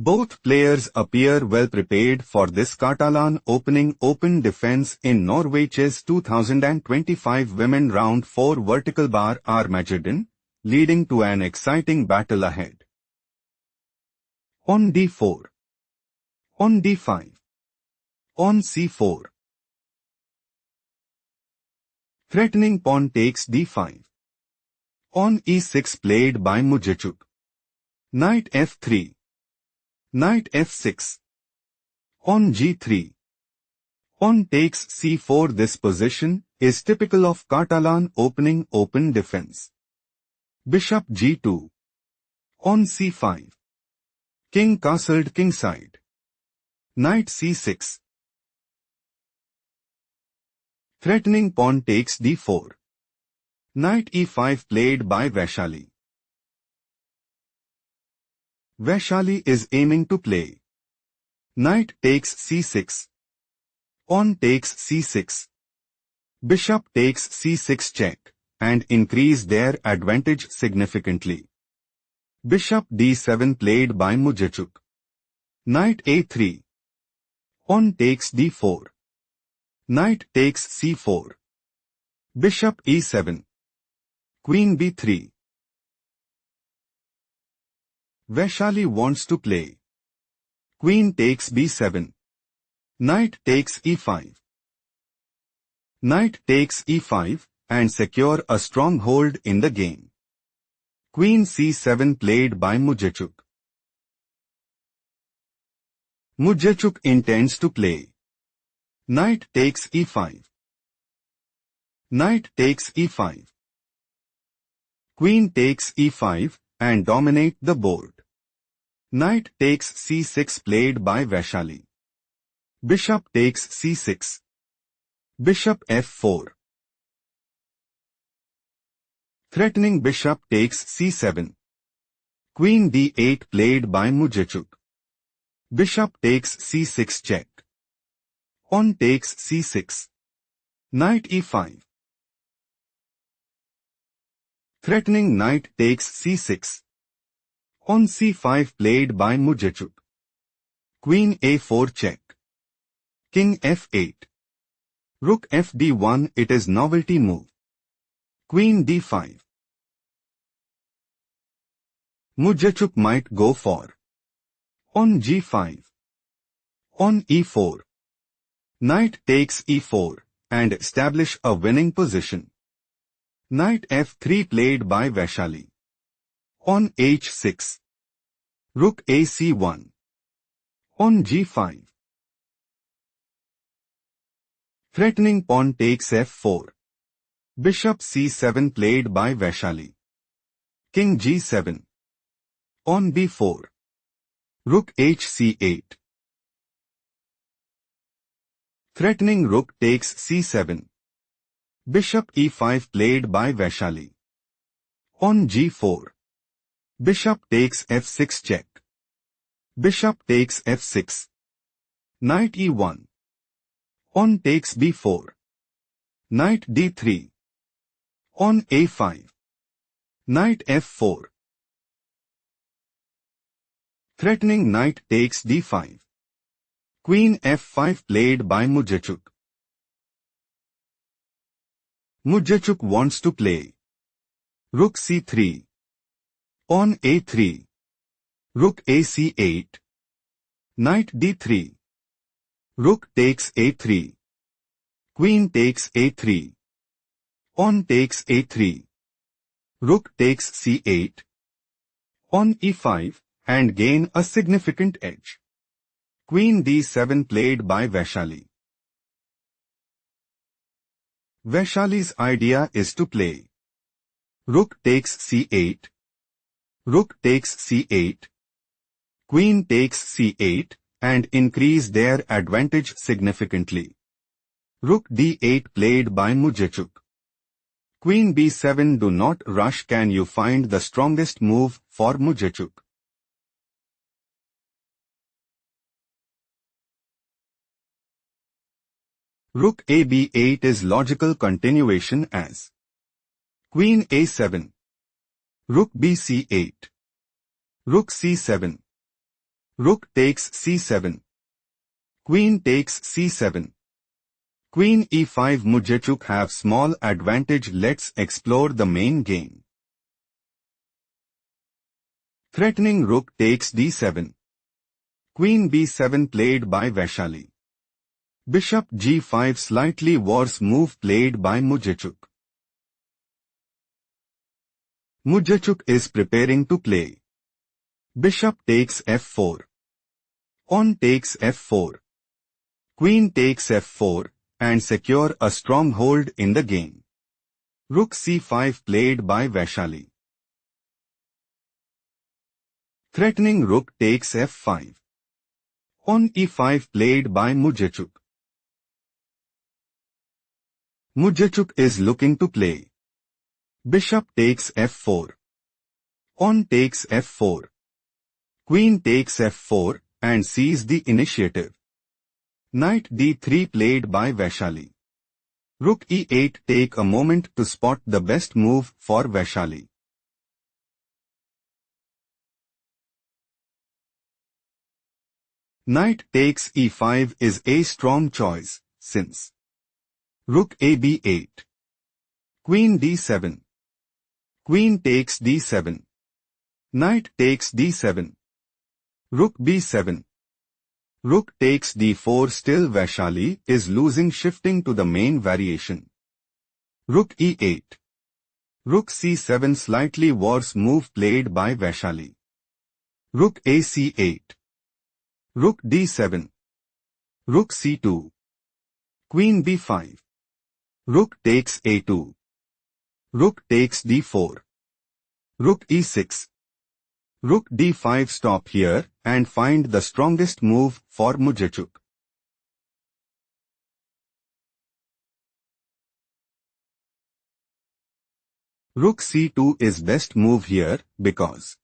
Both players appear well prepared for this Catalan opening open defense in Norway Chess 2025 Women Round 4 Vertical Bar Armageddon, leading to an exciting battle ahead. On d4. On d5. On c4. Threatening pawn takes d5. On e6 played by Muzychuk. Knight f3. Knight f6. On g3. On takes c4. This position is typical of Catalan opening open defense. Bishop g2. On c5. King castled kingside. Knight c6. Threatening pawn takes d4. Knight e5 played by Vaishali. Vaishali is aiming to play. Knight takes c6. Pawn takes c6. Bishop takes c6 check, and increase their advantage significantly. Bishop d7 played by Muzychuk. Knight a3. Pawn takes d4. Knight takes c4. Bishop e7. Queen b3. Vaishali wants to play. Queen takes b7. Knight takes e5. Knight takes e5 and secure a strong hold in the game. Queen c7 played by Muzychuk. Muzychuk intends to play. Knight takes e5. Knight takes e5. Queen takes e5 and dominate the board. Knight takes c6 played by Vaishali. Bishop takes c6. Bishop f4. Threatening bishop takes c7. Queen d8 played by Muzychuk. Bishop takes c6 check. Pawn takes c6. Knight e5. Threatening knight takes c6. Pawn c5 played by Muzychuk. Queen a4 check. King f8. Rook fd1. It is novelty move. Queen d5. Muzychuk might go for. On g5. On e4. Knight takes e4 and establish a winning position. Knight f3 played by Vaishali. On h6. Rook ac1. On g5. Threatening pawn takes f4. Bishop c7 played by Vaishali. King g7. On b4. Rook hc8. Threatening rook takes c7. Bishop e5 played by Vaishali. On g4. Bishop takes f6 check. Bishop takes f6. Knight e1. Pawn takes b4. Knight d3. On a5. Knight f4. Threatening knight takes d5. Queen f5 played by Muzychuk. Muzychuk wants to play. Rook c3. On a3. Rook ac8. Knight d3. Rook takes a3. Queen takes a3. Pawn takes a3. Rook takes c8. On e5 and gain a significant edge. Queen d7 played by Vaishali. Vaishali's idea is to play. Rook takes c8. Rook takes c8. Queen takes c8 and increase their advantage significantly. Rook d8 played by Muzychuk. Queen b7. Do not rush. Can you find the strongest move for Muzychuk? Rook ab8 is logical continuation as Queen a7. Rook bc8. Rook c7. Rook takes c7. Queen takes c7. Queen e5. Muzychuk have small advantage. Let's explore the main game. Threatening rook takes d7. Queen b7 played by Vaishali. Bishop g5 slightly worse move played by Muzychuk. Muzychuk is preparing to play. Bishop takes f4. Pawn takes f4. Queen takes f4 and secure a stronghold in the game. Rook c5 played by Vaishali. Threatening rook takes f5. Pawn e5 played by Muzychuk. Muzychuk is looking to play. Bishop takes f4. Pawn takes f4. Queen takes f4 and seize the initiative. Knight d3 played by Vaishali. Rook e8. Take a moment to spot the best move for Vaishali. Knight takes e5 is a strong choice, since rook a b8. Queen d7. Queen takes d7. Knight takes d7. Rook b7. Rook takes d4. Still Vaishali is losing, shifting to the main variation. Rook e8. Rook c7 slightly worse move played by Vaishali. Rook a c8. Rook d7. Rook c2. Queen b5. Rook takes a2. Rook takes d4. Rook e6. Rook d5. Stop here and find the strongest move for Muzychuk. Rook c2 is best move here because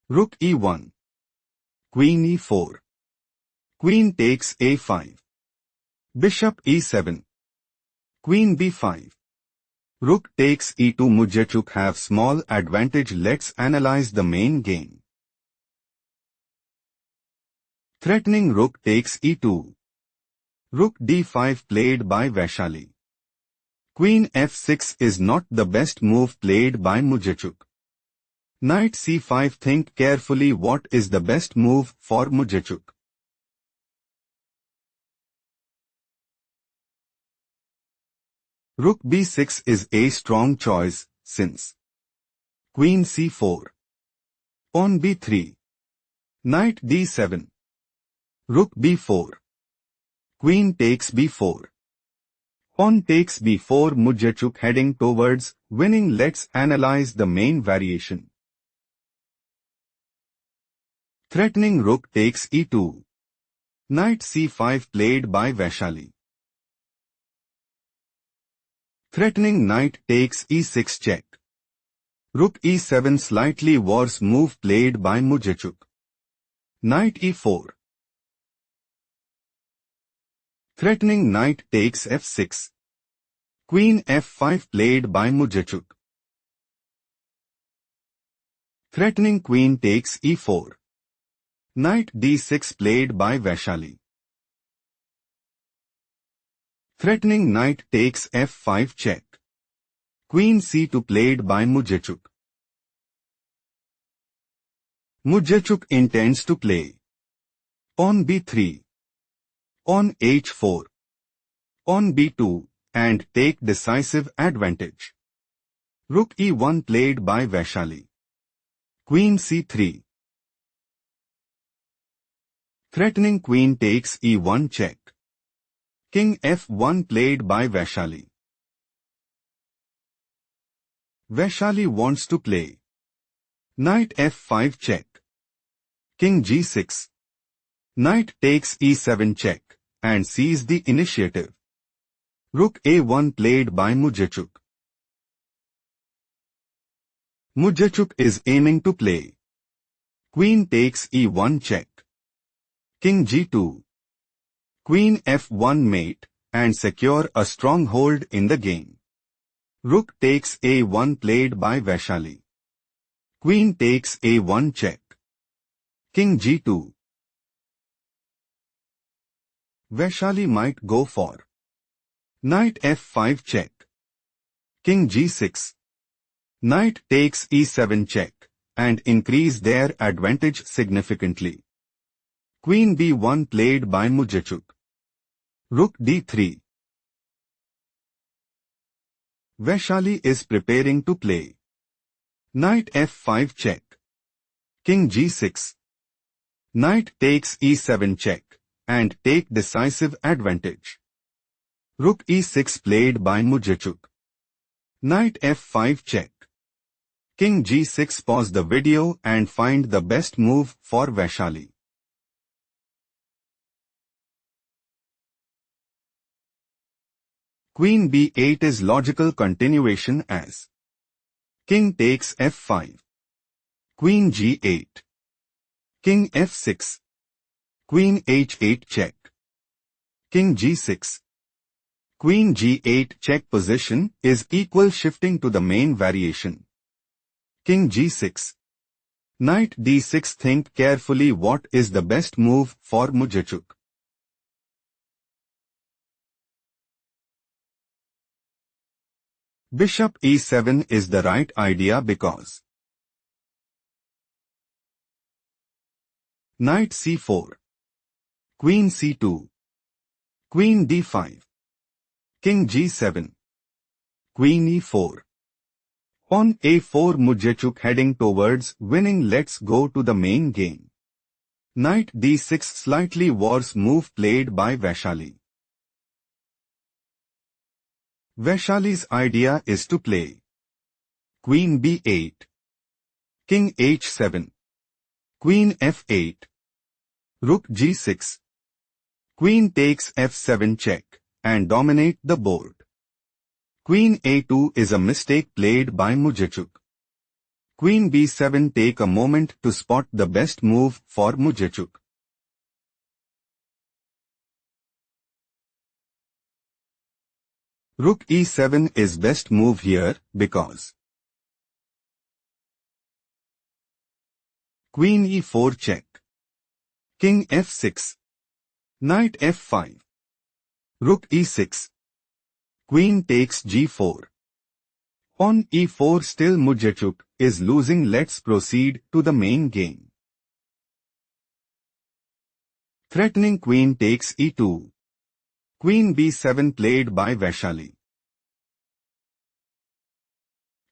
rook e1. Queen e4. Queen takes a5. Bishop e7. Queen b5. Rook takes e2. Muzychuk have small advantage. Let's analyze the main game. Threatening rook takes e2. Rook d5 played by Vaishali. Queen f6 is not the best move played by Muzychuk. Knight c5. Think carefully what is the best move for Muzychuk. Rook b6 is a strong choice, since Queen c4. Pawn b3. Knight d7. Rook b4. Queen takes b4. Pawn takes b4. Muzychuk heading towards winning. Let's analyze the main variation. Threatening rook takes e2. Knight c5 played by Vaishali. Threatening knight takes e6 check. Rook e7 slightly worse move played by Muzychuk. Knight e4. Threatening knight takes f6. Queen f5 played by Muzychuk. Threatening queen takes e4. Knight d6 played by Vaishali. Threatening knight takes f5 check. Queen c2 played by Muzychuk. Muzychuk intends to play pawn b3, pawn h4, pawn b2 and take decisive advantage. Rook e1 played by Vaishali. Queen c3. Threatening queen takes e1 check. King f1 played by Vaishali. Vaishali wants to play knight f5 check. King g6. Knight takes e7 check and seize the initiative. Rook a1 played by Muzychuk. Muzychuk is aiming to play queen takes e1 check. King g2. Queen f1 mate and secure a stronghold in the game. Rook takes a1 played by Vaishali. Queen takes a1 check. King g2. Vaishali might go for knight f5 check. King g6. Knight takes e7 check and increase their advantage significantly. Queen b1 played by Muzychuk. Rook d3. Vaishali is preparing to play knight f5 check. King g6. Knight takes e7 check and take decisive advantage. Rook e6 played by Muzychuk. Knight f5 check. King g6. Pause the video and find the best move for Vaishali. Queen b8 is logical continuation as King takes f5. Queen g8. King f6. Queen h8 check. King g6. Queen g8 check position is equal shifting to the main variation. King g6. Knight d6. Think carefully what is the best move for Muzychuk. Bishop e7 is the right idea because knight c4. Queen c2. Queen d5. King g7. Queen e4. Pawn a4. Muzychuk heading towards winning. Let's go to the main game. Knight d6. Slightly worse move played by Vaishali. Vaishali's idea is to play Queen b8. King h7. Queen f8. Rook g6. Queen takes f7 check and dominate the board. Queen a2 is a mistake played by Muzychuk. Queen b7. Take a moment to spot the best move for Muzychuk. Rook e7 is best move here because Queen e4 check. King f6. Knight f5. Rook e6. Queen takes g4. Pawn e4. Still Muzychuk is losing. Let's proceed to the main game. Threatening queen takes e2. Queen b7 played by Vaishali.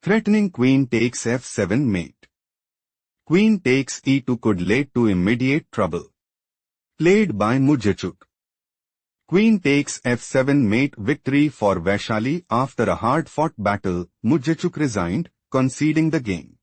Threatening queen takes f7 mate. Queen takes e2 could lead to immediate trouble. Played by Muzychuk. Queen takes f7 mate. Victory for Vaishali. After a hard-fought battle, Muzychuk resigned, conceding the game.